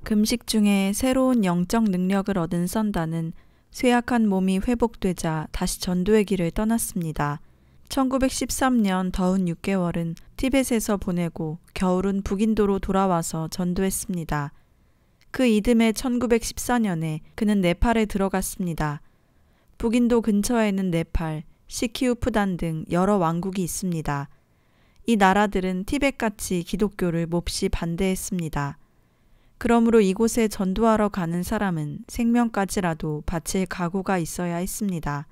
금식 중에 새로운 영적 능력을 얻은 썬다는 쇠약한 몸이 회복되자 다시 전도의 길을 떠났습니다. 1913년 더운 6개월은 티벳에서 보내고 겨울은 북인도로 돌아와서 전도했습니다. 그 이듬해 1914년에 그는 네팔에 들어갔습니다. 북인도 근처에는 네팔, 시키우프단 등 여러 왕국이 있습니다. 이 나라들은 티벳같이 기독교를 몹시 반대했습니다. 그러므로 이곳에 전도하러 가는 사람은 생명까지라도 바칠 각오가 있어야 했습니다.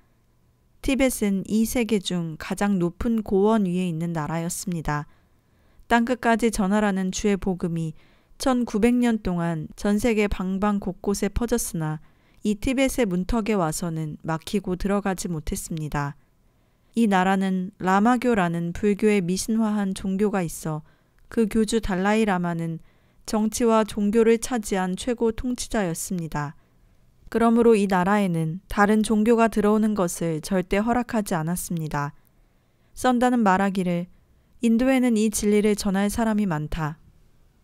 티벳은 이 세계 중 가장 높은 고원 위에 있는 나라였습니다. 땅끝까지 전하라는 주의 복음이 1900년 동안 전 세계 방방 곳곳에 퍼졌으나 이 티벳의 문턱에 와서는 막히고 들어가지 못했습니다. 이 나라는 라마교라는 불교의 미신화한 종교가 있어 그 교주 달라이 라마는 정치와 종교를 차지한 최고 통치자였습니다. 그러므로 이 나라에는 다른 종교가 들어오는 것을 절대 허락하지 않았습니다. 썬다는 말하기를 인도에는 이 진리를 전할 사람이 많다.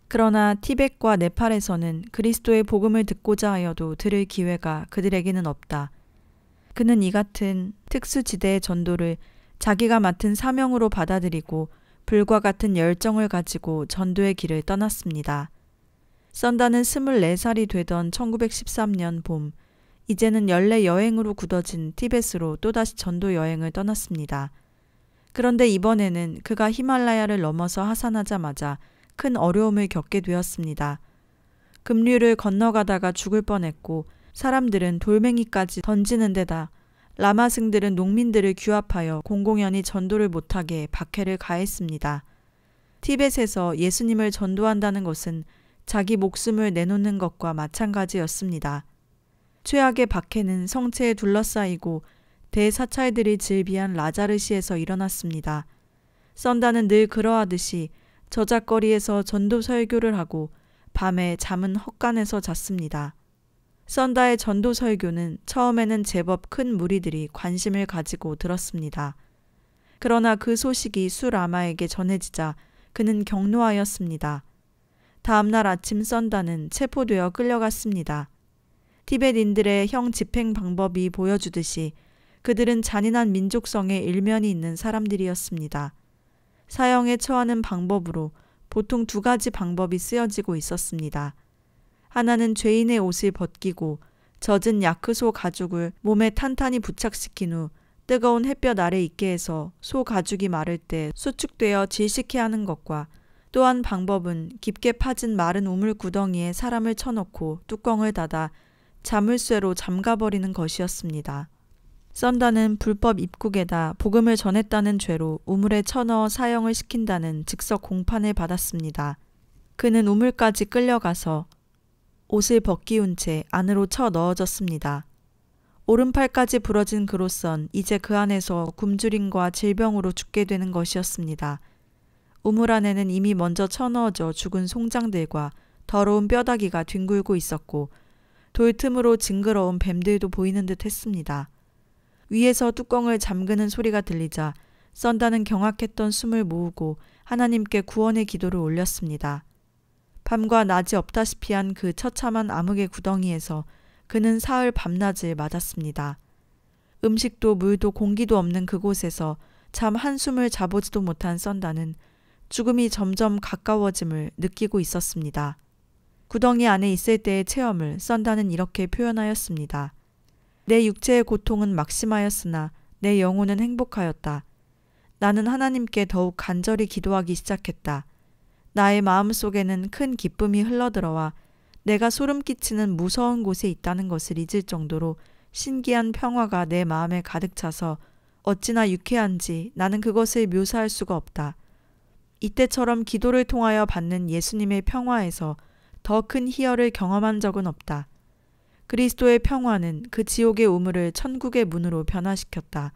그러나 티벳과 네팔에서는 그리스도의 복음을 듣고자 하여도 들을 기회가 그들에게는 없다. 그는 이 같은 특수지대의 전도를 자기가 맡은 사명으로 받아들이고 불과 같은 열정을 가지고 전도의 길을 떠났습니다. 썬다는 24살이 되던 1913년 봄, 이제는 연례 여행으로 굳어진 티벳으로 또다시 전도 여행을 떠났습니다. 그런데 이번에는 그가 히말라야를 넘어서 하산하자마자 큰 어려움을 겪게 되었습니다. 급류를 건너가다가 죽을 뻔했고 사람들은 돌멩이까지 던지는 데다 라마승들은 농민들을 규합하여 공공연히 전도를 못하게 박해를 가했습니다. 티벳에서 예수님을 전도한다는 것은 자기 목숨을 내놓는 것과 마찬가지였습니다. 최악의 박해는 성체에 둘러싸이고 대사찰들이 즐비한 라자르시에서 일어났습니다. 썬다는 늘 그러하듯이 저작거리에서 전도 설교를 하고 밤에 잠은 헛간에서 잤습니다. 썬다의 전도 설교는 처음에는 제법 큰 무리들이 관심을 가지고 들었습니다. 그러나 그 소식이 수라마에게 전해지자 그는 격노하였습니다. 다음날 아침 썬다는 체포되어 끌려갔습니다. 티벳인들의 형 집행 방법이 보여주듯이 그들은 잔인한 민족성의 일면이 있는 사람들이었습니다. 사형에 처하는 방법으로 보통 2가지 방법이 쓰여지고 있었습니다. 하나는 죄인의 옷을 벗기고 젖은 야크소 가죽을 몸에 탄탄히 부착시킨 후 뜨거운 햇볕 아래 있게 해서 소 가죽이 마를 때 수축되어 질식해 하는 것과 또 한 방법은 깊게 파진 마른 우물 구덩이에 사람을 쳐넣고 뚜껑을 닫아 자물쇠로 잠가버리는 것이었습니다. 썬다는 불법 입국에다 복음을 전했다는 죄로 우물에 쳐넣어 사형을 시킨다는 즉석 공판을 받았습니다. 그는 우물까지 끌려가서 옷을 벗기운 채 안으로 쳐 넣어졌습니다. 오른팔까지 부러진 그로선 이제 그 안에서 굶주림과 질병으로 죽게 되는 것이었습니다. 우물 안에는 이미 먼저 쳐넣어져 죽은 송장들과 더러운 뼈다귀가 뒹굴고 있었고 돌 틈으로 징그러운 뱀들도 보이는 듯 했습니다. 위에서 뚜껑을 잠그는 소리가 들리자 썬다는 경악했던 숨을 모으고 하나님께 구원의 기도를 올렸습니다. 밤과 낮이 없다시피 한 그 처참한 암흑의 구덩이에서 그는 사흘 밤낮을 맞았습니다. 음식도 물도 공기도 없는 그곳에서 잠 한숨을 자보지도 못한 썬다는 죽음이 점점 가까워짐을 느끼고 있었습니다. 구덩이 안에 있을 때의 체험을 썬다는 이렇게 표현하였습니다. 내 육체의 고통은 막심하였으나 내 영혼은 행복하였다. 나는 하나님께 더욱 간절히 기도하기 시작했다. 나의 마음속에는 큰 기쁨이 흘러들어와 내가 소름 끼치는 무서운 곳에 있다는 것을 잊을 정도로 신기한 평화가 내 마음에 가득 차서 어찌나 유쾌한지 나는 그것을 묘사할 수가 없다. 이때처럼 기도를 통하여 받는 예수님의 평화에서 더 큰 희열을 경험한 적은 없다. 그리스도의 평화는 그 지옥의 우물을 천국의 문으로 변화시켰다.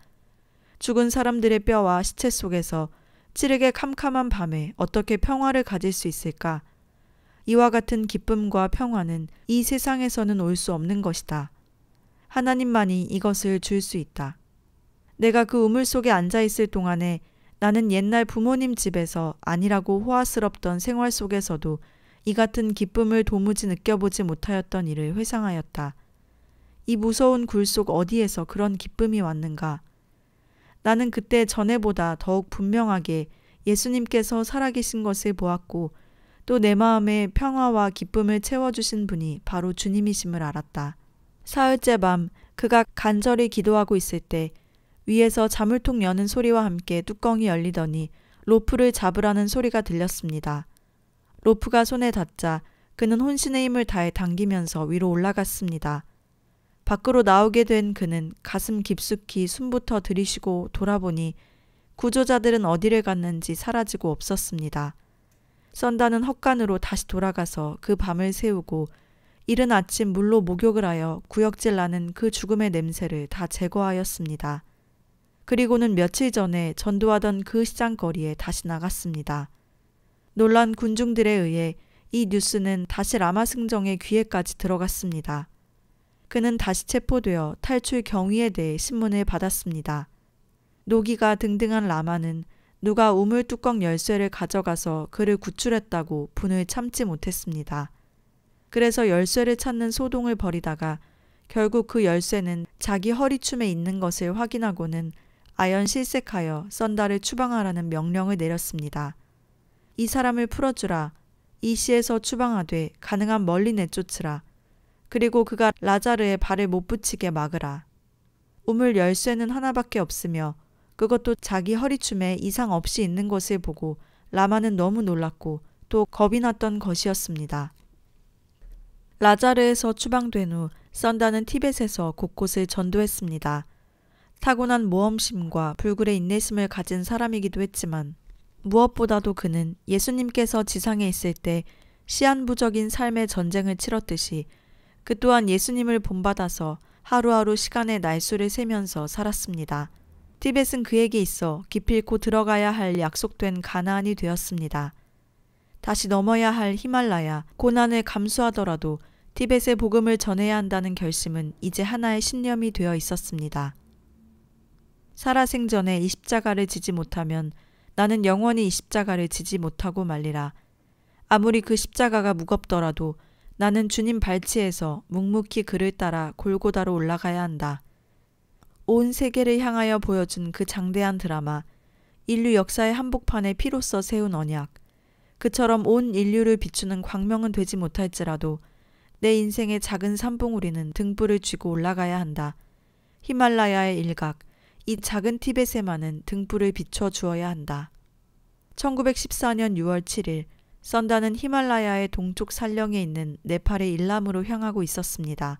죽은 사람들의 뼈와 시체 속에서 찌르게 캄캄한 밤에 어떻게 평화를 가질 수 있을까? 이와 같은 기쁨과 평화는 이 세상에서는 올 수 없는 것이다. 하나님만이 이것을 줄 수 있다. 내가 그 우물 속에 앉아 있을 동안에 나는 옛날 부모님 집에서 아니라고 호화스럽던 생활 속에서도 이 같은 기쁨을 도무지 느껴보지 못하였던 이를 회상하였다. 이 무서운 굴 속 어디에서 그런 기쁨이 왔는가? 나는 그때 전에보다 더욱 분명하게 예수님께서 살아계신 것을 보았고 또 내 마음에 평화와 기쁨을 채워주신 분이 바로 주님이심을 알았다. 사흘째 밤 그가 간절히 기도하고 있을 때 위에서 자물통 여는 소리와 함께 뚜껑이 열리더니 로프를 잡으라는 소리가 들렸습니다. 로프가 손에 닿자 그는 혼신의 힘을 다해 당기면서 위로 올라갔습니다. 밖으로 나오게 된 그는 가슴 깊숙이 숨부터 들이쉬고 돌아보니 구조자들은 어디를 갔는지 사라지고 없었습니다. 썬다는 헛간으로 다시 돌아가서 그 밤을 새우고 이른 아침 물로 목욕을 하여 구역질 나는 그 죽음의 냄새를 다 제거하였습니다. 그리고는 며칠 전에 전도하던 그 시장거리에 다시 나갔습니다. 놀란 군중들에 의해 이 뉴스는 다시 라마 승정의 귀에까지 들어갔습니다. 그는 다시 체포되어 탈출 경위에 대해 신문을 받았습니다. 노기가 등등한 라마는 누가 우물 뚜껑 열쇠를 가져가서 그를 구출했다고 분을 참지 못했습니다. 그래서 열쇠를 찾는 소동을 벌이다가 결국 그 열쇠는 자기 허리춤에 있는 것을 확인하고는 아연 실색하여 썬다를 추방하라는 명령을 내렸습니다. 이 사람을 풀어주라. 이 시에서 추방하되 가능한 멀리 내쫓으라. 그리고 그가 라자르의 발을 못 붙이게 막으라. 우물 열쇠는 하나밖에 없으며 그것도 자기 허리춤에 이상 없이 있는 것을 보고 라마는 너무 놀랐고 또 겁이 났던 것이었습니다. 라자르에서 추방된 후 썬다는 티벳에서 곳곳을 전도했습니다. 타고난 모험심과 불굴의 인내심을 가진 사람이기도 했지만 무엇보다도 그는 예수님께서 지상에 있을 때 시한부적인 삶의 전쟁을 치렀듯이 그 또한 예수님을 본받아서 하루하루 시간의 날수를 세면서 살았습니다. 티벳은 그에게 있어 기필코 들어가야 할 약속된 가나안이 되었습니다. 다시 넘어야 할 히말라야, 고난을 감수하더라도 티벳의 복음을 전해야 한다는 결심은 이제 하나의 신념이 되어 있었습니다. 살아생전에 이 십자가를 지지 못하면 나는 영원히 이 십자가를 지지 못하고 말리라. 아무리 그 십자가가 무겁더라도 나는 주님 발치에서 묵묵히 그를 따라 골고다로 올라가야 한다. 온 세계를 향하여 보여준 그 장대한 드라마, 인류 역사의 한복판에 피로써 세운 언약, 그처럼 온 인류를 비추는 광명은 되지 못할지라도 내 인생의 작은 산봉우리는 등불을 쥐고 올라가야 한다. 히말라야의 일각, 이 작은 티벳에만은 등불을 비춰 주어야 한다. 1914년 6월 7일, 썬다는 히말라야의 동쪽 산령에 있는 네팔의 일람으로 향하고 있었습니다.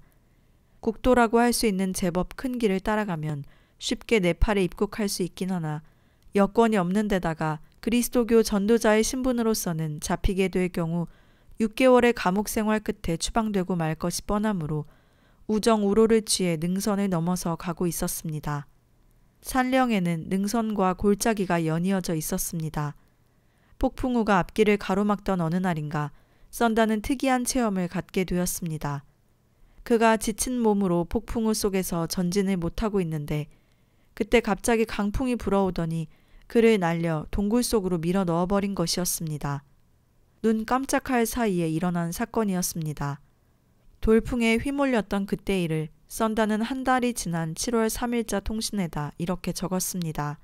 국도라고 할 수 있는 제법 큰 길을 따라가면 쉽게 네팔에 입국할 수 있긴 하나 여권이 없는 데다가 그리스도교 전도자의 신분으로서는 잡히게 될 경우 6개월의 감옥 생활 끝에 추방되고 말 것이 뻔하므로 우정우로를 취해 능선을 넘어서 가고 있었습니다. 산령에는 능선과 골짜기가 연이어져 있었습니다. 폭풍우가 앞길을 가로막던 어느 날인가 썬다는 특이한 체험을 갖게 되었습니다. 그가 지친 몸으로 폭풍우 속에서 전진을 못하고 있는데 그때 갑자기 강풍이 불어오더니 그를 날려 동굴 속으로 밀어 넣어버린 것이었습니다. 눈 깜짝할 사이에 일어난 사건이었습니다. 돌풍에 휘몰렸던 그때 일을 썬다는 한 달이 지난 7월 3일자 통신에다 이렇게 적었습니다.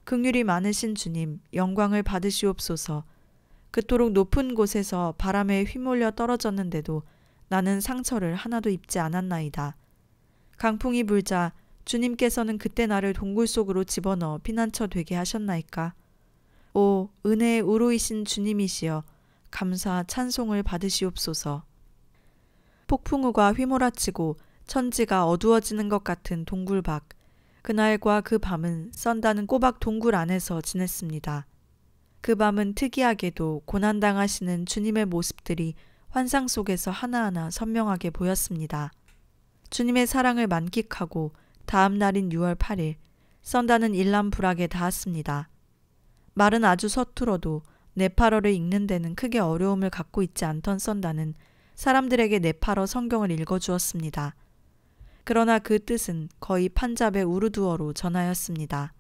긍휼이 많으신 주님, 영광을 받으시옵소서. 그토록 높은 곳에서 바람에 휘몰려 떨어졌는데도 나는 상처를 하나도 입지 않았나이다. 강풍이 불자 주님께서는 그때 나를 동굴 속으로 집어넣어 피난처 되게 하셨나이까? 오, 은혜의 우로이신 주님이시여, 감사 찬송을 받으시옵소서. 폭풍우가 휘몰아치고 천지가 어두워지는 것 같은 동굴 밖. 그날과 그 밤은 썬다는 꼬박 동굴 안에서 지냈습니다. 그 밤은 특이하게도 고난당하시는 주님의 모습들이 환상 속에서 하나하나 선명하게 보였습니다. 주님의 사랑을 만끽하고 다음 날인 6월 8일, 썬다는 일람 부락에 닿았습니다. 말은 아주 서툴어도 네팔어를 읽는 데는 크게 어려움을 갖고 있지 않던 썬다는 사람들에게 네팔어 성경을 읽어주었습니다. 그러나 그 뜻은 거의 판잡의 우르두어로 전하였습니다.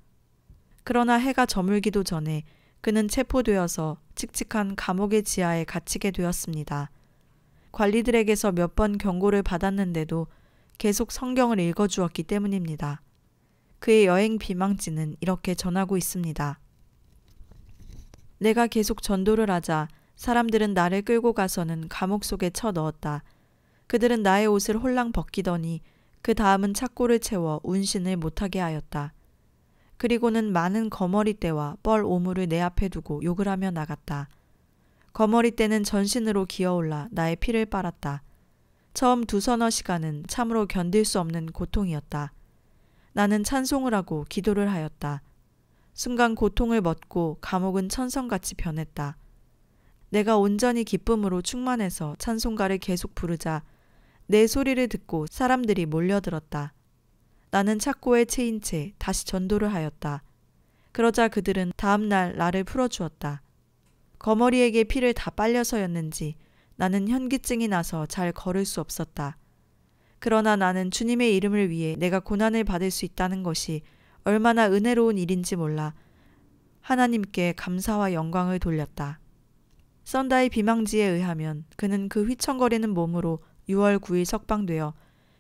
그러나 해가 저물기도 전에 그는 체포되어서 칙칙한 감옥의 지하에 갇히게 되었습니다. 관리들에게서 몇 번 경고를 받았는데도 계속 성경을 읽어주었기 때문입니다. 그의 여행 비망지는 이렇게 전하고 있습니다. 내가 계속 전도를 하자 사람들은 나를 끌고 가서는 감옥 속에 쳐넣었다. 그들은 나의 옷을 홀랑 벗기더니 그 다음은 착고를 채워 운신을 못하게 하였다. 그리고는 많은 거머리떼와 뻘 오물을 내 앞에 두고 욕을 하며 나갔다. 거머리떼는 전신으로 기어올라 나의 피를 빨았다. 처음 2-3 시간은 참으로 견딜 수 없는 고통이었다. 나는 찬송을 하고 기도를 하였다. 순간 고통을 멎고 감옥은 천성같이 변했다. 내가 온전히 기쁨으로 충만해서 찬송가를 계속 부르자 내 소리를 듣고 사람들이 몰려들었다. 나는 착고에 채인 채 다시 전도를 하였다. 그러자 그들은 다음 날 나를 풀어주었다. 거머리에게 피를 다 빨려서였는지 나는 현기증이 나서 잘 걸을 수 없었다. 그러나 나는 주님의 이름을 위해 내가 고난을 받을 수 있다는 것이 얼마나 은혜로운 일인지 몰라 하나님께 감사와 영광을 돌렸다. 썬다의 비망지에 의하면 그는 그 휘청거리는 몸으로 6월 9일 석방되어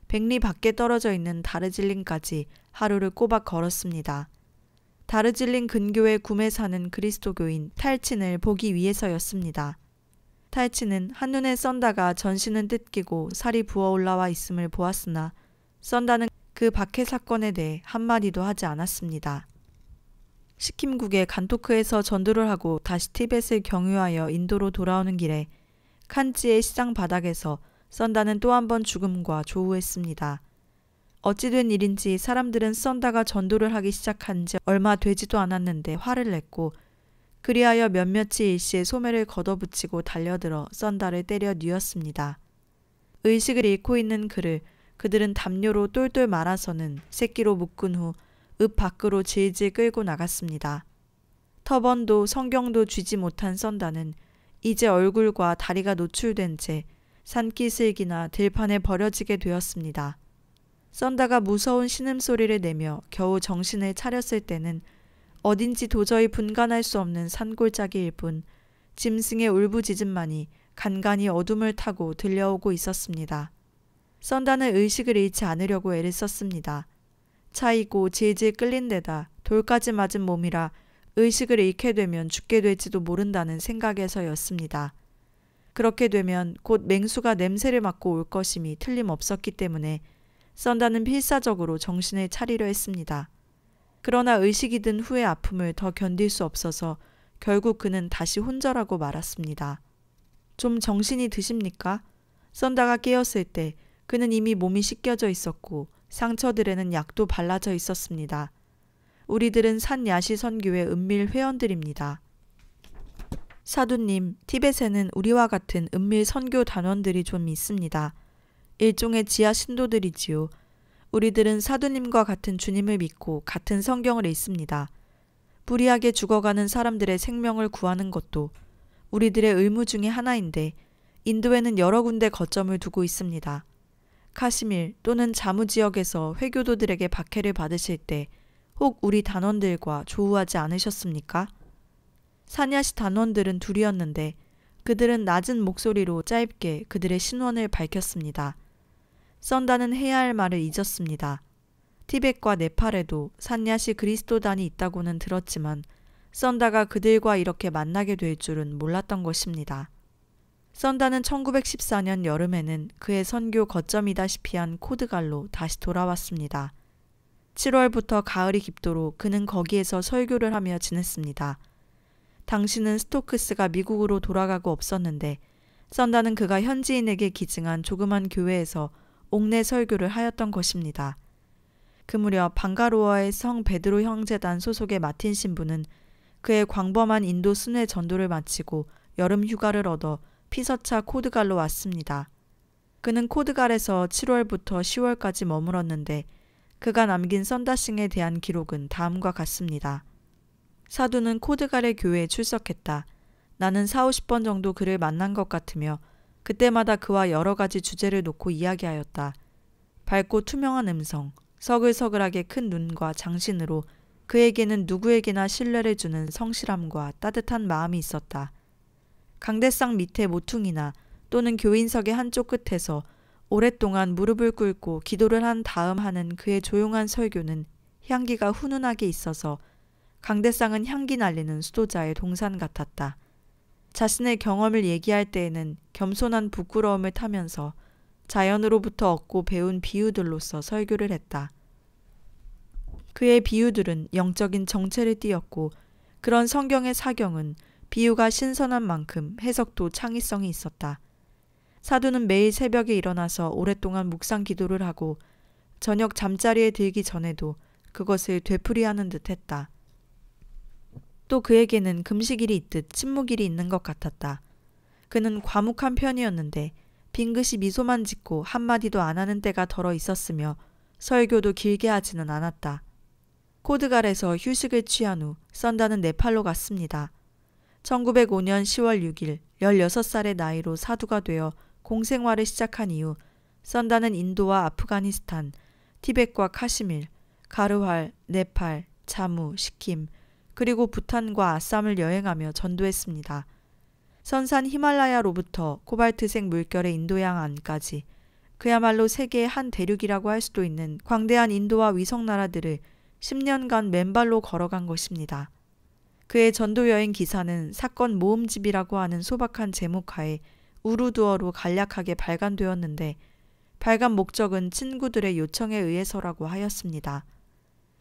백리 밖에 떨어져 있는 다르질린까지 하루를 꼬박 걸었습니다. 다르질린 근교에 굼에 사는 그리스도교인 탈친을 보기 위해서였습니다. 탈친은 한눈에 썬다가 전신은 뜯기고 살이 부어 올라와 있음을 보았으나 썬다는 그 박해 사건에 대해 한마디도 하지 않았습니다. 시킴국의 간토크에서 전도를 하고 다시 티벳을 경유하여 인도로 돌아오는 길에 칸지의 시장 바닥에서 썬다는 또 한 번 죽음과 조우했습니다. 어찌된 일인지 사람들은 썬다가 전도를 하기 시작한 지 얼마 되지도 않았는데 화를 냈고 그리하여 몇몇이 일시에 소매를 걷어붙이고 달려들어 썬다를 때려 뉘었습니다. 의식을 잃고 있는 그를 그들은 담요로 똘똘 말아서는 새끼로 묶은 후 읍 밖으로 질질 끌고 나갔습니다. 터번도 성경도 쥐지 못한 썬다는 이제 얼굴과 다리가 노출된 채 산기슭이나 들판에 버려지게 되었습니다. 썬다가 무서운 신음소리를 내며 겨우 정신을 차렸을 때는 어딘지 도저히 분간할 수 없는 산골짜기일 뿐 짐승의 울부짖음만이 간간히 어둠을 타고 들려오고 있었습니다. 썬다는 의식을 잃지 않으려고 애를 썼습니다. 차이고 질질 끌린 데다 돌까지 맞은 몸이라 의식을 잃게 되면 죽게 될지도 모른다는 생각에서였습니다. 그렇게 되면 곧 맹수가 냄새를 맡고 올 것임이 틀림없었기 때문에 썬다는 필사적으로 정신을 차리려 했습니다. 그러나 의식이 든 후의 아픔을 더 견딜 수 없어서 결국 그는 다시 혼절하고 말았습니다. 좀 정신이 드십니까? 썬다가 깨었을 때 그는 이미 몸이 씻겨져 있었고 상처들에는 약도 발라져 있었습니다. 우리들은 산야시 선교의 은밀 회원들입니다. 사두님, 티벳에는 우리와 같은 은밀 선교 단원들이 좀 있습니다. 일종의 지하 신도들이지요. 우리들은 사두님과 같은 주님을 믿고 같은 성경을 읽습니다. 불의하게 죽어가는 사람들의 생명을 구하는 것도 우리들의 의무 중의 하나인데 인도에는 여러 군데 거점을 두고 있습니다. 카시밀 또는 자무 지역에서 회교도들에게 박해를 받으실 때 혹 우리 단원들과 조우하지 않으셨습니까? 산야시 단원들은 둘이었는데 그들은 낮은 목소리로 짧게 그들의 신원을 밝혔습니다. 썬다는 해야 할 말을 잊었습니다. 티벳과 네팔에도 산야시 그리스도단이 있다고는 들었지만 썬다가 그들과 이렇게 만나게 될 줄은 몰랐던 것입니다. 썬다는 1914년 여름에는 그의 선교 거점이다시피 한 코드갈로 다시 돌아왔습니다. 7월부터 가을이 깊도록 그는 거기에서 설교를 하며 지냈습니다. 당시는 스토크스가 미국으로 돌아가고 없었는데 썬다는 그가 현지인에게 기증한 조그만 교회에서 옥내 설교를 하였던 것입니다. 그 무렵 방가로어의 성 베드로 형제단 소속의 마틴 신부는 그의 광범한 인도 순회 전도를 마치고 여름 휴가를 얻어 피서차 코드갈로 왔습니다. 그는 코드갈에서 7월부터 10월까지 머물었는데 그가 남긴 썬다싱에 대한 기록은 다음과 같습니다. 사두는 코드갈의 교회에 출석했다. 나는 40-50번 정도 그를 만난 것 같으며 그때마다 그와 여러 가지 주제를 놓고 이야기하였다. 밝고 투명한 음성, 서글서글하게 큰 눈과 장신으로 그에게는 누구에게나 신뢰를 주는 성실함과 따뜻한 마음이 있었다. 강대상 밑에 모퉁이나 또는 교인석의 한쪽 끝에서 오랫동안 무릎을 꿇고 기도를 한 다음 하는 그의 조용한 설교는 향기가 훈훈하게 있어서 강대상은 향기 날리는 수도자의 동산 같았다. 자신의 경험을 얘기할 때에는 겸손한 부끄러움을 타면서 자연으로부터 얻고 배운 비유들로서 설교를 했다. 그의 비유들은 영적인 정체를 띠었고 그런 성경의 사경은 비유가 신선한 만큼 해석도 창의성이 있었다. 사도는 매일 새벽에 일어나서 오랫동안 묵상 기도를 하고 저녁 잠자리에 들기 전에도 그것을 되풀이하는 듯 했다. 또 그에게는 금식일이 있듯 침묵일이 있는 것 같았다. 그는 과묵한 편이었는데 빙긋이 미소만 짓고 한마디도 안 하는 때가 덜어 있었으며 설교도 길게 하지는 않았다. 코드갈에서 휴식을 취한 후 썬다는 네팔로 갔습니다. 1905년 10월 6일 16살의 나이로 사두가 되어 공생활을 시작한 이후 썬다는 인도와 아프가니스탄, 티벳과 카시밀, 가르활, 네팔, 자무, 시킴, 그리고 부탄과 아쌈을 여행하며 전도했습니다. 선산 히말라야로부터 코발트색 물결의 인도양 안까지 그야말로 세계의 한 대륙이라고 할 수도 있는 광대한 인도와 위성 나라들을 10년간 맨발로 걸어간 것입니다. 그의 전도 여행 기사는 사건 모음집이라고 하는 소박한 제목하에 우루두어로 간략하게 발간되었는데 발간 목적은 친구들의 요청에 의해서라고 하였습니다.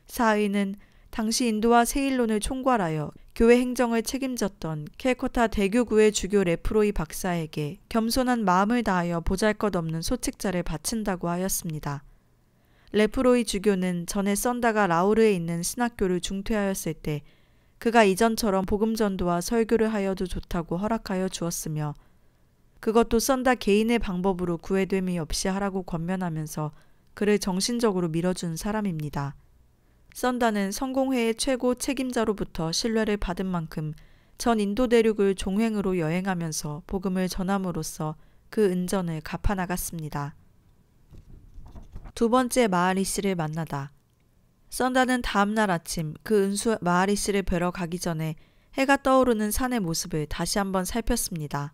사의는 당시 인도와 세일론을 총괄하여 교회 행정을 책임졌던 캘커타 대교구의 주교 레프로이 박사에게 겸손한 마음을 다하여 보잘것없는 소책자를 바친다고 하였습니다. 레프로이 주교는 전에 썬다가 라오르에 있는 신학교를 중퇴하였을 때 그가 이전처럼 복음 전도와 설교를 하여도 좋다고 허락하여 주었으며 그것도 썬다 개인의 방법으로 구애됨이 없이 하라고 권면하면서 그를 정신적으로 밀어준 사람입니다. 썬다는 성공회의 최고 책임자로부터 신뢰를 받은 만큼 전 인도 대륙을 종횡으로 여행하면서 복음을 전함으로써 그 은전을 갚아나갔습니다. 두 번째 마하리 씨를 만나다. 썬다는 다음날 아침 그 은수 마하리 씨를 뵈러 가기 전에 해가 떠오르는 산의 모습을 다시 한번 살폈습니다.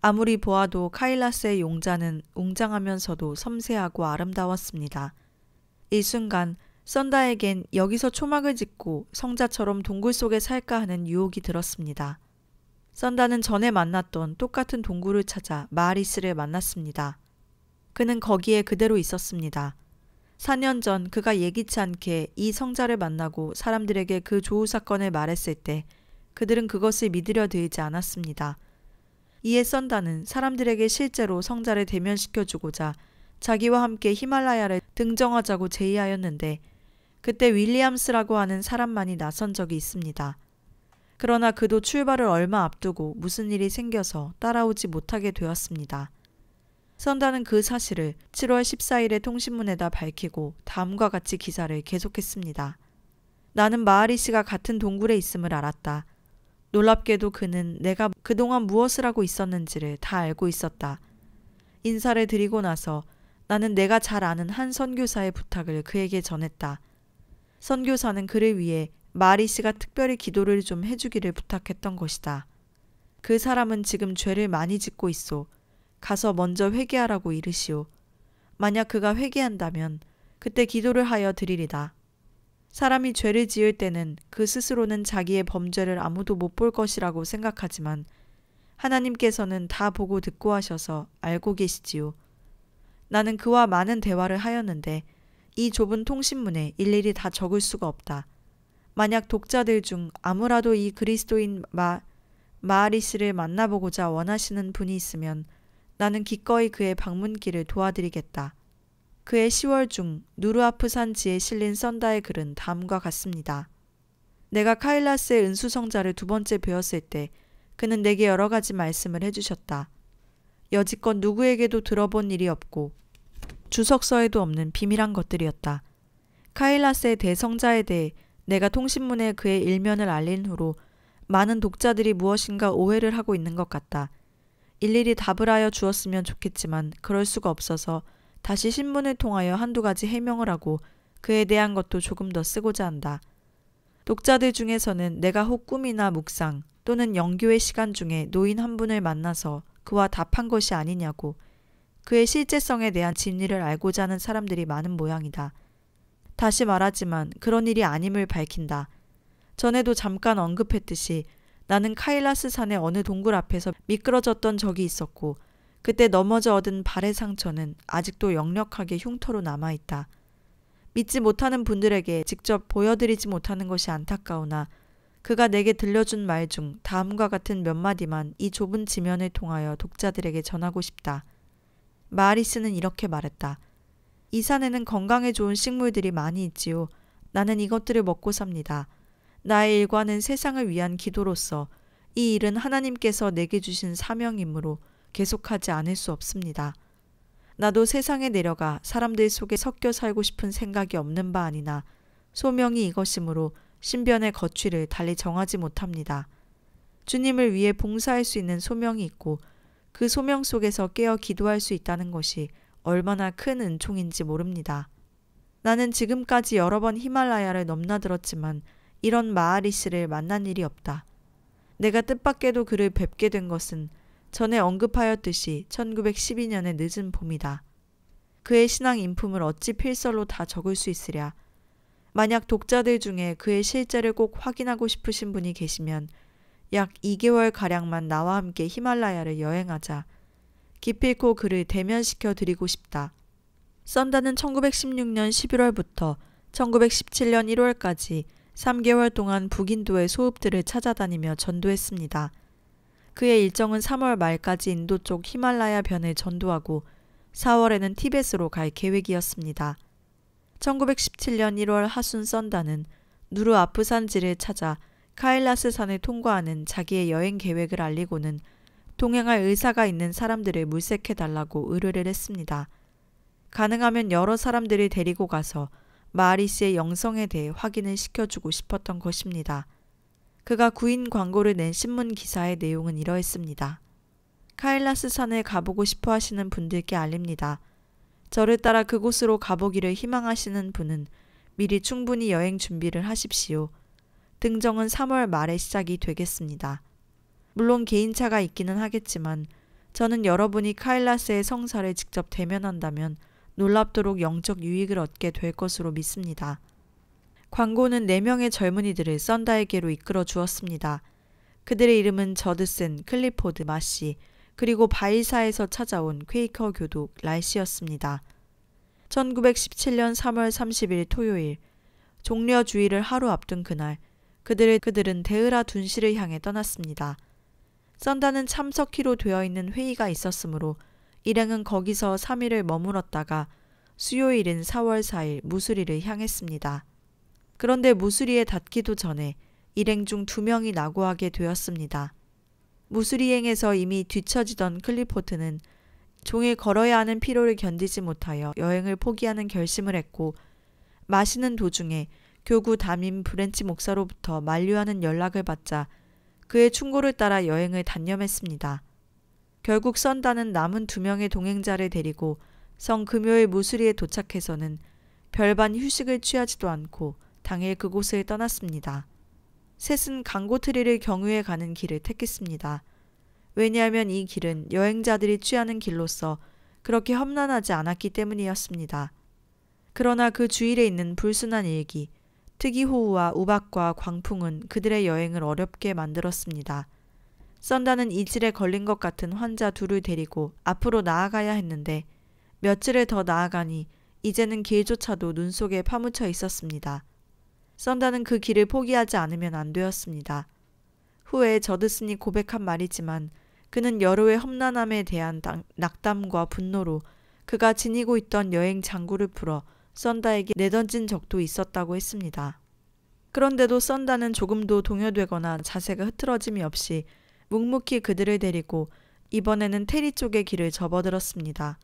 아무리 보아도 카일라스의 용자는 웅장하면서도 섬세하고 아름다웠습니다. 이 순간 썬다에겐 여기서 초막을 짓고 성자처럼 동굴 속에 살까 하는 유혹이 들었습니다. 썬다는 전에 만났던 똑같은 동굴을 찾아 마하리 씨를 만났습니다. 그는 거기에 그대로 있었습니다. 4년 전 그가 예기치 않게 이 성자를 만나고 사람들에게 그 조우 사건을 말했을 때 그들은 그것을 믿으려 들지 않았습니다. 이에 썬다는 사람들에게 실제로 성자를 대면시켜주고자 자기와 함께 히말라야를 등정하자고 제의하였는데 그때 윌리엄스라고 하는 사람만이 나선 적이 있습니다. 그러나 그도 출발을 얼마 앞두고 무슨 일이 생겨서 따라오지 못하게 되었습니다. 썬다는 그 사실을 7월 14일에 통신문에다 밝히고 다음과 같이 기사를 계속했습니다. 나는 마하리 씨가 같은 동굴에 있음을 알았다. 놀랍게도 그는 내가 그동안 무엇을 하고 있었는지를 다 알고 있었다. 인사를 드리고 나서 나는 내가 잘 아는 한 선교사의 부탁을 그에게 전했다. 선교사는 그를 위해 마하리 씨가 특별히 기도를 좀 해주기를 부탁했던 것이다. 그 사람은 지금 죄를 많이 짓고 있소. 가서 먼저 회개하라고 이르시오. 만약 그가 회개한다면 그때 기도를 하여 드리리다. 사람이 죄를 지을 때는 그 스스로는 자기의 범죄를 아무도 못 볼 것이라고 생각하지만 하나님께서는 다 보고 듣고 하셔서 알고 계시지요. 나는 그와 많은 대화를 하였는데 이 좁은 통신문에 일일이 다 적을 수가 없다. 만약 독자들 중 아무라도 이 그리스도인 마하리 씨를 만나보고자 원하시는 분이 있으면 나는 기꺼이 그의 방문길을 도와드리겠다. 그의 10월 중 누르아프 산지에 실린 썬다의 글은 다음과 같습니다. 내가 카일라스의 은수성자를 두 번째 뵈었을 때 그는 내게 여러 가지 말씀을 해주셨다. 여지껏 누구에게도 들어본 일이 없고 주석서에도 없는 비밀한 것들이었다. 카일라스의 대성자에 대해 내가 통신문에 그의 일면을 알린 후로 많은 독자들이 무엇인가 오해를 하고 있는 것 같다. 일일이 답을 하여 주었으면 좋겠지만 그럴 수가 없어서 다시 신문을 통하여 한두 가지 해명을 하고 그에 대한 것도 조금 더 쓰고자 한다. 독자들 중에서는 내가 혹 꿈이나 묵상 또는 영교의 시간 중에 노인 한 분을 만나서 그와 답한 것이 아니냐고 그의 실제성에 대한 진리를 알고자 하는 사람들이 많은 모양이다. 다시 말하지만 그런 일이 아님을 밝힌다. 전에도 잠깐 언급했듯이 나는 카일라스 산의 어느 동굴 앞에서 미끄러졌던 적이 있었고 그때 넘어져 얻은 발의 상처는 아직도 역력하게 흉터로 남아있다. 믿지 못하는 분들에게 직접 보여드리지 못하는 것이 안타까우나 그가 내게 들려준 말 중 다음과 같은 몇 마디만 이 좁은 지면을 통하여 독자들에게 전하고 싶다. 마아리스는 이렇게 말했다. 이 산에는 건강에 좋은 식물들이 많이 있지요. 나는 이것들을 먹고 삽니다. 나의 일과는 세상을 위한 기도로서 이 일은 하나님께서 내게 주신 사명이므로 계속하지 않을 수 없습니다. 나도 세상에 내려가 사람들 속에 섞여 살고 싶은 생각이 없는 바 아니나 소명이 이것이므로 신변의 거취를 달리 정하지 못합니다. 주님을 위해 봉사할 수 있는 소명이 있고 그 소명 속에서 깨어 기도할 수 있다는 것이 얼마나 큰 은총인지 모릅니다. 나는 지금까지 여러 번 히말라야를 넘나들었지만 이런 마아리스를 만난 일이 없다. 내가 뜻밖에도 그를 뵙게 된 것은 전에 언급하였듯이 1912년의 늦은 봄이다. 그의 신앙 인품을 어찌 필설로 다 적을 수 있으랴. 만약 독자들 중에 그의 실제를 꼭 확인하고 싶으신 분이 계시면 약 2개월가량만 나와 함께 히말라야를 여행하자. 기필코 그를 대면시켜 드리고 싶다. 썬다는 1916년 11월부터 1917년 1월까지 3개월 동안 북인도의 소읍들을 찾아다니며 전도했습니다. 그의 일정은 3월 말까지 인도 쪽 히말라야 변을 전도하고 4월에는 티벳으로 갈 계획이었습니다. 1917년 1월 하순 썬다는 누르 아프산지를 찾아 카일라스 산을 통과하는 자기의 여행 계획을 알리고는 동행할 의사가 있는 사람들을 물색해달라고 의뢰를 했습니다. 가능하면 여러 사람들을 데리고 가서 마아리스의 영성에 대해 확인을 시켜주고 싶었던 것입니다. 그가 구인 광고를 낸 신문 기사의 내용은 이러했습니다. 카일라스 산을 가보고 싶어 하시는 분들께 알립니다. 저를 따라 그곳으로 가보기를 희망하시는 분은 미리 충분히 여행 준비를 하십시오. 등정은 3월 말에 시작이 되겠습니다. 물론 개인차가 있기는 하겠지만 저는 여러분이 카일라스의 성사를 직접 대면한다면 놀랍도록 영적 유익을 얻게 될 것으로 믿습니다. 광고는 4명의 젊은이들을 썬다에게로 이끌어 주었습니다. 그들의 이름은 저드슨, 클리포드, 마시, 그리고 바일사에서 찾아온 퀘이커 교독 랄시였습니다. 1917년 3월 30일 토요일, 종려주의를 하루 앞둔 그날, 그들은 데으라 둔시를 향해 떠났습니다. 썬다는 참석키로 되어 있는 회의가 있었으므로 일행은 거기서 3일을 머물었다가 수요일인 4월 4일 무수리를 향했습니다. 그런데 무수리에 닿기도 전에 일행 중 2명이 낙오하게 되었습니다. 무수리행에서 이미 뒤처지던 클리포트는 종일 걸어야 하는 피로를 견디지 못하여 여행을 포기하는 결심을 했고 마시는 도중에 교구 담임 브렌치 목사로부터 만류하는 연락을 받자 그의 충고를 따라 여행을 단념했습니다. 결국 썬다는 남은 2명의 동행자를 데리고 성 금요일 무수리에 도착해서는 별반 휴식을 취하지도 않고 당일 그곳을 떠났습니다. 셋은 강고트리를 경유해 가는 길을 택했습니다. 왜냐하면 이 길은 여행자들이 취하는 길로서 그렇게 험난하지 않았기 때문이었습니다. 그러나 그 주일에 있는 불순한 일기, 특이호우와 우박과 광풍은 그들의 여행을 어렵게 만들었습니다. 썬다는 이질에 걸린 것 같은 환자 2을 데리고 앞으로 나아가야 했는데 며칠을 더 나아가니 이제는 길조차도 눈 속에 파묻혀 있었습니다. 썬다는 그 길을 포기하지 않으면 안 되었습니다. 후에 저드슨이 고백한 말이지만 그는 여로의 험난함에 대한 낙담과 분노로 그가 지니고 있던 여행 장구를 풀어 썬다에게 내던진 적도 있었다고 했습니다. 그런데도 썬다는 조금도 동요되거나 자세가 흐트러짐이 없이 묵묵히 그들을 데리고 이번에는 테리 쪽의 길을 접어들었습니다.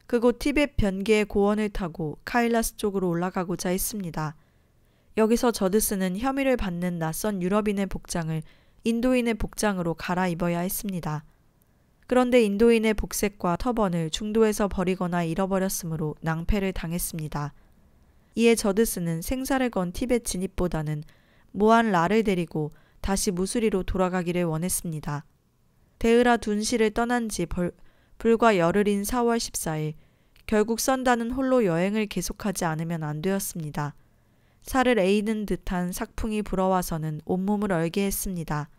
그곳 티벳 변기의 고원을 타고 카일라스 쪽으로 올라가고자 했습니다. 여기서 저드스는 혐의를 받는 낯선 유럽인의 복장을 인도인의 복장으로 갈아입어야 했습니다. 그런데 인도인의 복색과 터번을 중도에서 버리거나 잃어버렸으므로 낭패를 당했습니다. 이에 저드스는 생사를 건 티벳 진입보다는 모한 라를 데리고 다시 무수리로 돌아가기를 원했습니다. 데으라 둔시를 떠난 지 불과 열흘인 4월 14일, 결국 썬다는 홀로 여행을 계속하지 않으면 안 되었습니다. 살을 에이는 듯한 삭풍이 불어와서는 온몸을 얼게 했습니다.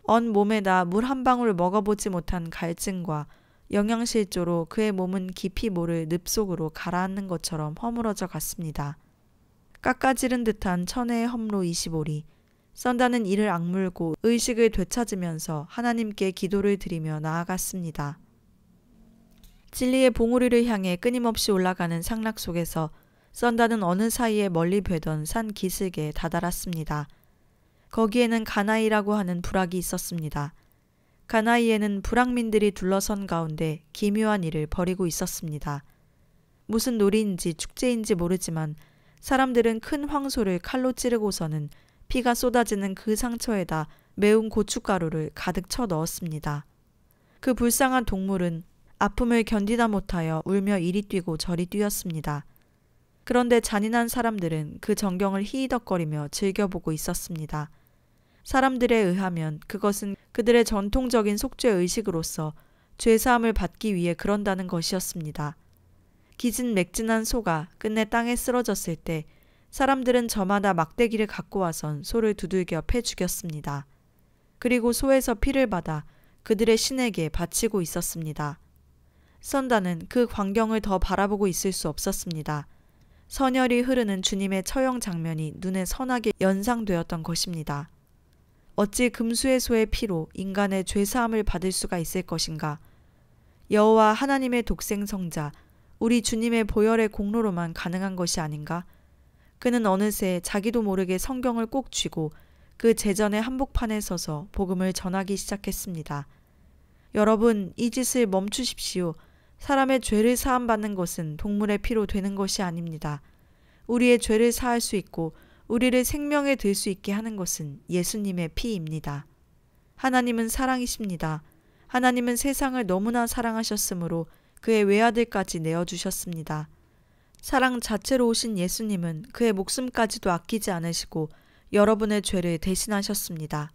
언 몸에다 물 한 방울 먹어보지 못한 갈증과 영양실조로 그의 몸은 깊이 모를 늪속으로 가라앉는 것처럼 허물어져 갔습니다. 깎아지른 듯한 천혜의 험로 25리. 썬다는 이를 악물고 의식을 되찾으면서 하나님께 기도를 드리며 나아갔습니다. 진리의 봉우리를 향해 끊임없이 올라가는 상락 속에서 썬다는 어느 사이에 멀리 뵈던 산 기슭에 다다랐습니다. 거기에는 가나이라고 하는 부락이 있었습니다. 가나이에는 부락민들이 둘러선 가운데 기묘한 일을 벌이고 있었습니다. 무슨 놀이인지 축제인지 모르지만 사람들은 큰 황소를 칼로 찌르고서는 피가 쏟아지는 그 상처에다 매운 고춧가루를 가득 쳐 넣었습니다. 그 불쌍한 동물은 아픔을 견디다 못하여 울며 이리 뛰고 저리 뛰었습니다. 그런데 잔인한 사람들은 그 전경을 히히덕거리며 즐겨보고 있었습니다. 사람들에 의하면 그것은 그들의 전통적인 속죄의식으로서 죄사함을 받기 위해 그런다는 것이었습니다. 기진맥진한 소가 끝내 땅에 쓰러졌을 때 사람들은 저마다 막대기를 갖고 와선 소를 두들겨 패 죽였습니다. 그리고 소에서 피를 받아 그들의 신에게 바치고 있었습니다. 썬다는 그 광경을 더 바라보고 있을 수 없었습니다. 선혈이 흐르는 주님의 처형 장면이 눈에 선하게 연상되었던 것입니다. 어찌 금수의 소의 피로 인간의 죄사함을 받을 수가 있을 것인가? 여호와 하나님의 독생성자, 우리 주님의 보혈의 공로로만 가능한 것이 아닌가? 그는 어느새 자기도 모르게 성경을 꼭 쥐고 그 제전의 한복판에 서서 복음을 전하기 시작했습니다. 여러분, 이 짓을 멈추십시오. 사람의 죄를 사함받는 것은 동물의 피로 되는 것이 아닙니다. 우리의 죄를 사할 수 있고 우리를 생명에 들 수 있게 하는 것은 예수님의 피입니다. 하나님은 사랑이십니다. 하나님은 세상을 너무나 사랑하셨으므로 그의 외아들까지 내어주셨습니다. 사랑 자체로 오신 예수님은 그의 목숨까지도 아끼지 않으시고 여러분의 죄를 대신하셨습니다.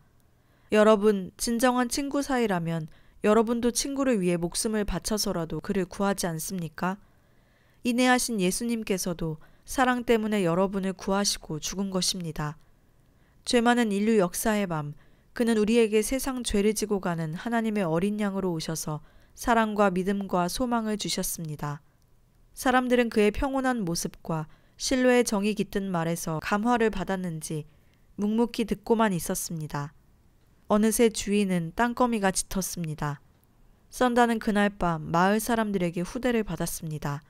여러분, 진정한 친구 사이라면 여러분도 친구를 위해 목숨을 바쳐서라도 그를 구하지 않습니까? 인내하신 예수님께서도 사랑 때문에 여러분을 구하시고 죽은 것입니다. 죄 많은 인류 역사의 밤, 그는 우리에게 세상 죄를 지고 가는 하나님의 어린 양으로 오셔서 사랑과 믿음과 소망을 주셨습니다. 사람들은 그의 평온한 모습과 신뢰의 정이 깃든 말에서 감화를 받았는지 묵묵히 듣고만 있었습니다. 어느새 주인은 땅거미가 짙었습니다. 썬다는 그날 밤 마을 사람들에게 후대를 받았습니다.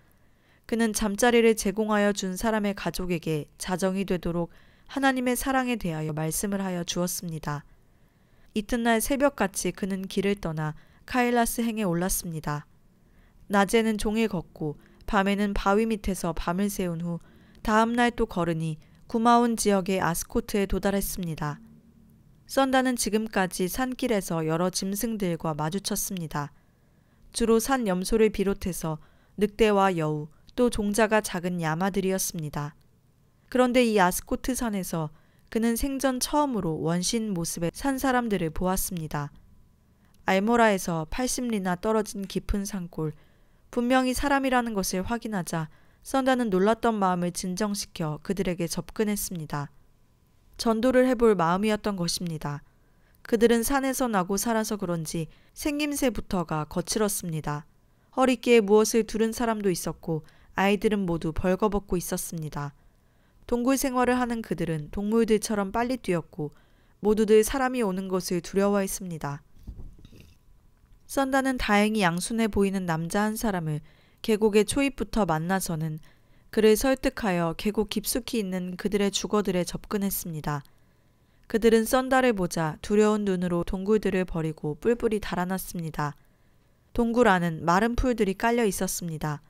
그는 잠자리를 제공하여 준 사람의 가족에게 자정이 되도록 하나님의 사랑에 대하여 말씀을 하여 주었습니다. 이튿날 새벽같이 그는 길을 떠나 카일라스 행에 올랐습니다. 낮에는 종일 걷고 밤에는 바위 밑에서 밤을 새운 후 다음날 또 걸으니 구마온 지역의 아스코트에 도달했습니다. 썬다는 지금까지 산길에서 여러 짐승들과 마주쳤습니다. 주로 산 염소를 비롯해서 늑대와 여우, 또 종자가 작은 야마들이었습니다. 그런데 이 아스코트 산에서 그는 생전 처음으로 원신 모습의 산 사람들을 보았습니다. 알모라에서 80리나 떨어진 깊은 산골, 분명히 사람이라는 것을 확인하자 썬다는 놀랐던 마음을 진정시켜 그들에게 접근했습니다. 전도를 해볼 마음이었던 것입니다. 그들은 산에서 나고 살아서 그런지 생김새부터가 거칠었습니다. 허리깨에 무엇을 두른 사람도 있었고 아이들은 모두 벌거벗고 있었습니다. 동굴 생활을 하는 그들은 동물들처럼 빨리 뛰었고 모두들 사람이 오는 것을 두려워했습니다. 썬다는 다행히 양순해 보이는 남자 한 사람을 계곡의 초입부터 만나서는 그를 설득하여 계곡 깊숙이 있는 그들의 주거들에 접근했습니다. 그들은 썬다를 보자 두려운 눈으로 동굴들을 버리고 뿔뿔이 달아났습니다. 동굴 안은 마른 풀들이 깔려 있었습니다.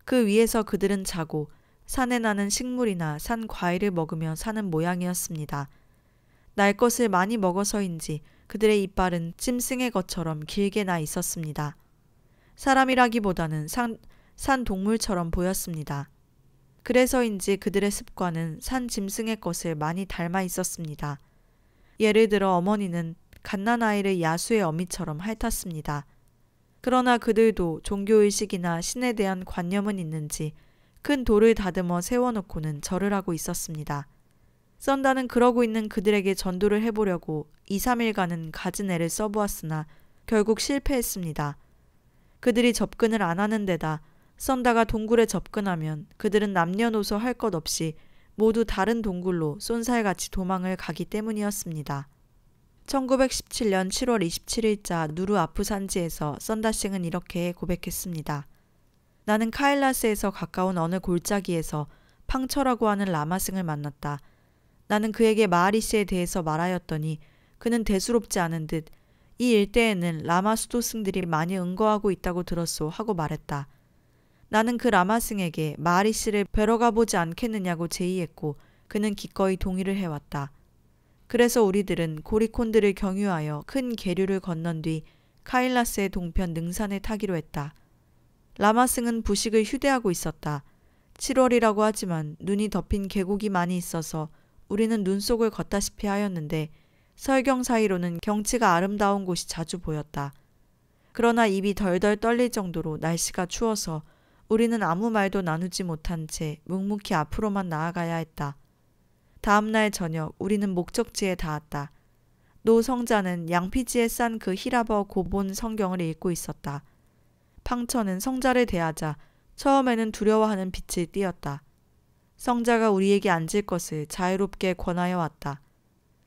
그 위에서 그들은 자고 산에 나는 식물이나 산 과일을 먹으며 사는 모양이었습니다. 날 것을 많이 먹어서인지 그들의 이빨은 짐승의 것처럼 길게 나 있었습니다. 사람이라기보다는 산 동물처럼 보였습니다. 그래서인지 그들의 습관은 산 짐승의 것을 많이 닮아 있었습니다. 예를 들어 어머니는 갓난아이를 야수의 어미처럼 핥았습니다. 그러나 그들도 종교의식이나 신에 대한 관념은 있는지 큰 돌을 다듬어 세워놓고는 절을 하고 있었습니다. 썬다는 그러고 있는 그들에게 전도를 해보려고 2, 3일간은 갖은 애를 써보았으나 결국 실패했습니다. 그들이 접근을 안 하는 데다 썬다가 동굴에 접근하면 그들은 남녀노소 할 것 없이 모두 다른 동굴로 쏜살같이 도망을 가기 때문이었습니다. 1917년 7월 27일자 누르 아프산지에서 썬다싱은 이렇게 고백했습니다. 나는 카일라스에서 가까운 어느 골짜기에서 팡처라고 하는 라마승을 만났다. 나는 그에게 마하리시에 대해서 말하였더니 그는 대수롭지 않은 듯 이 일대에는 라마 수도승들이 많이 응거하고 있다고 들었소 하고 말했다. 나는 그 라마승에게 마하리시를 뵈러 가보지 않겠느냐고 제의했고 그는 기꺼이 동의를 해왔다. 그래서 우리들은 고리콘드를 경유하여 큰 계류를 건넌 뒤 카일라스의 동편 능산에 타기로 했다. 라마승은 부식을 휴대하고 있었다. 7월이라고 하지만 눈이 덮인 계곡이 많이 있어서 우리는 눈 속을 걷다시피 하였는데 설경 사이로는 경치가 아름다운 곳이 자주 보였다. 그러나 입이 덜덜 떨릴 정도로 날씨가 추워서 우리는 아무 말도 나누지 못한 채 묵묵히 앞으로만 나아가야 했다. 다음날 저녁 우리는 목적지에 닿았다. 노 성자는 양피지에 싼 그 히라버 고본 성경을 읽고 있었다. 팡처는 성자를 대하자 처음에는 두려워하는 빛을 띠었다. 성자가 우리에게 앉을 것을 자유롭게 권하여 왔다.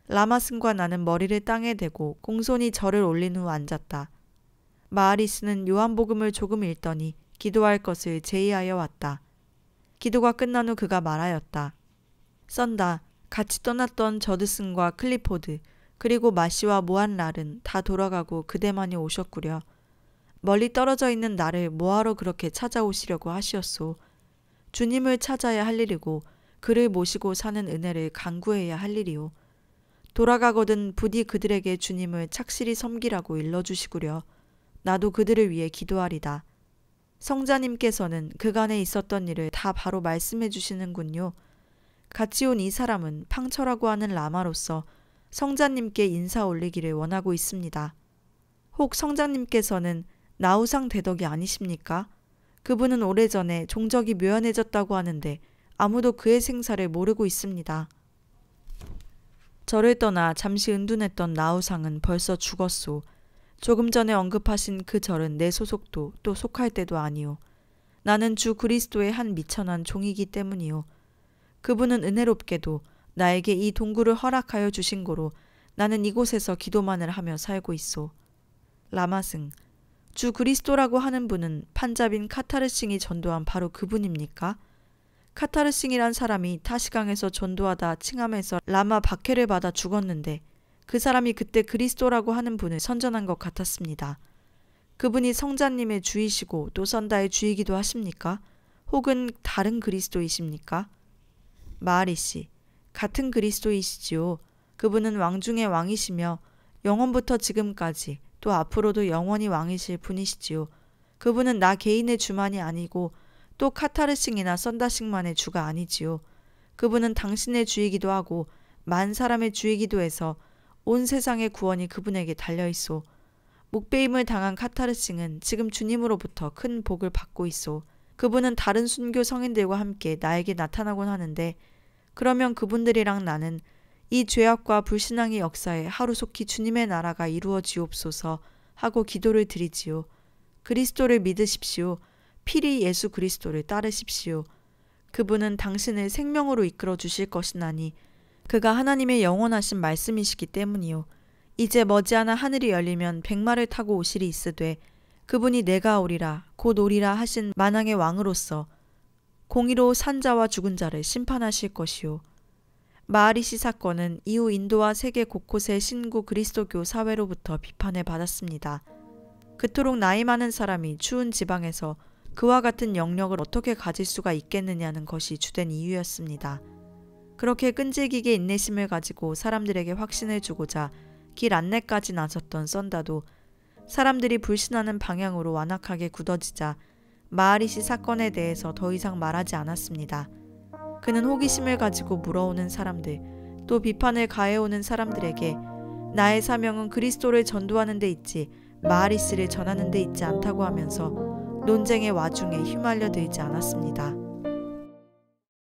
라마승과 나는 머리를 땅에 대고 공손히 절을 올린 후 앉았다. 마하리스는 요한복음을 조금 읽더니 기도할 것을 제의하여 왔다. 기도가 끝난 후 그가 말하였다. 썬다, 같이 떠났던 저드슨과 클리포드, 그리고 마시와 모한랄은 다 돌아가고 그대만이 오셨구려. 멀리 떨어져 있는 나를 뭐하러 그렇게 찾아오시려고 하시었소. 주님을 찾아야 할 일이고 그를 모시고 사는 은혜를 간구해야 할 일이오. 돌아가거든 부디 그들에게 주님을 착실히 섬기라고 일러주시구려. 나도 그들을 위해 기도하리다. 성자님께서는 그간에 있었던 일을 다 바로 말씀해 주시는군요. 같이 온 이 사람은 팡처라고 하는 라마로서 성자님께 인사 올리기를 원하고 있습니다. 혹 성자님께서는 나우상 대덕이 아니십니까? 그분은 오래전에 종적이 묘연해졌다고 하는데 아무도 그의 생사를 모르고 있습니다. 저를 떠나 잠시 은둔했던 나우상은 벌써 죽었소. 조금 전에 언급하신 그 절은 내 소속도 또 속할 때도 아니오. 나는 주 그리스도의 한 미천한 종이기 때문이오. 그분은 은혜롭게도 나에게 이 동굴을 허락하여 주신 고로 나는 이곳에서 기도만을 하며 살고 있소. 라마승, 주 그리스도라고 하는 분은 판자빈 카타르싱이 전도한 바로 그분입니까? 카타르싱이란 사람이 타시강에서 전도하다 칭함에서 라마 박해를 받아 죽었는데 그 사람이 그때 그리스도라고 하는 분을 선전한 것 같았습니다. 그분이 성자님의 주이시고 또 썬다의 주이기도 하십니까? 혹은 다른 그리스도이십니까? 마하리씨, 같은 그리스도이시지요. 그분은 왕 중의 왕이시며 영원부터 지금까지 또 앞으로도 영원히 왕이실 분이시지요. 그분은 나 개인의 주만이 아니고 또 카타르싱이나 썬다싱만의 주가 아니지요. 그분은 당신의 주이기도 하고 만 사람의 주이기도 해서 온 세상의 구원이 그분에게 달려있소. 목배임을 당한 카타르싱은 지금 주님으로부터 큰 복을 받고 있소. 그분은 다른 순교 성인들과 함께 나에게 나타나곤 하는데 그러면 그분들이랑 나는 이 죄악과 불신앙의 역사에 하루속히 주님의 나라가 이루어지옵소서 하고 기도를 드리지요. 그리스도를 믿으십시오. 필히 예수 그리스도를 따르십시오. 그분은 당신을 생명으로 이끌어 주실 것이나니 그가 하나님의 영원하신 말씀이시기 때문이요. 이제 머지않아 하늘이 열리면 백마를 타고 오시리 있으되 그분이 내가 오리라 곧 오리라 하신 만왕의 왕으로서 공의로 산 자와 죽은 자를 심판하실 것이요. 마하리시 사건은 이후 인도와 세계 곳곳의 신구 그리스도교 사회로부터 비판을 받았습니다. 그토록 나이 많은 사람이 추운 지방에서 그와 같은 영역을 어떻게 가질 수가 있겠느냐는 것이 주된 이유였습니다. 그렇게 끈질기게 인내심을 가지고 사람들에게 확신을 주고자 길 안내까지 나섰던 썬다도 사람들이 불신하는 방향으로 완악하게 굳어지자 마하리시 사건에 대해서 더 이상 말하지 않았습니다. 그는 호기심을 가지고 물어오는 사람들, 또 비판을 가해오는 사람들에게 나의 사명은 그리스도를 전도하는 데 있지 마아리스를 전하는 데 있지 않다고 하면서 논쟁의 와중에 휘말려 들지 않았습니다.